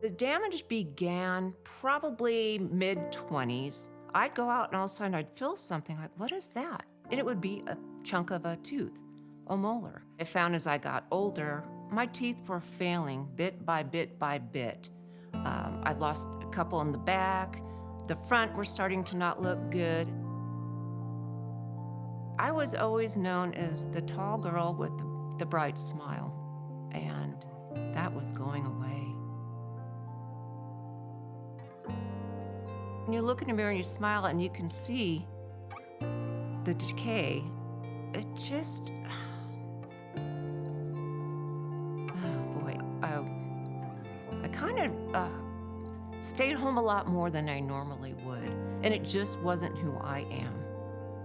The damage began probably mid-20s. I'd go out and all of a sudden I'd feel something like, what is that? And it would be a chunk of a tooth, a molar. I found as I got older, my teeth were failing bit by bit by bit. I'd lost a couple in the back. The front were starting to not look good. I was always known as the tall girl with the bright smile, and that was going away. When you look in the mirror and you smile and you can see the decay, it just, oh boy, I kind of stayed home a lot more than I normally would, and it just wasn't who I am.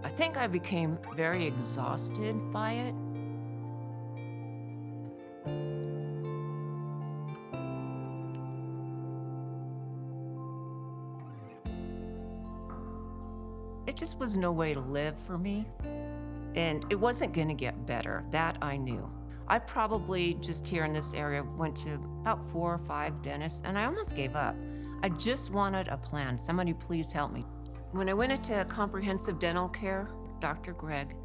I think I became very exhausted by it. It just was no way to live for me, and it wasn't gonna get better, that I knew. I probably, just here in this area, went to about 4 or 5 dentists, and I almost gave up. I just wanted a plan. Somebody please help me. When I went into comprehensive dental care, Dr. Greg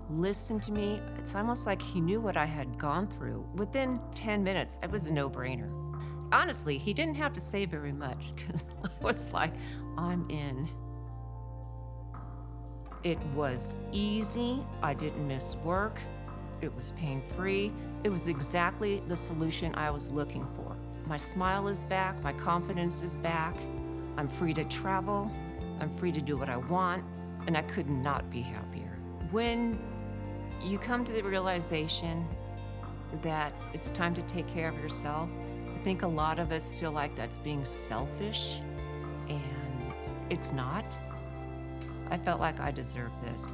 listened to me. It's almost like he knew what I had gone through. Within 10 minutes, it was a no-brainer. Honestly, he didn't have to say very much because I was like, I'm in. It was easy. I didn't miss work. It was pain-free. It was exactly the solution I was looking for. My smile is back. My confidence is back. I'm free to travel. I'm free to do what I want, and I could not be happier. When you come to the realization that it's time to take care of yourself, I think a lot of us feel like that's being selfish, and it's not. I felt like I deserved this.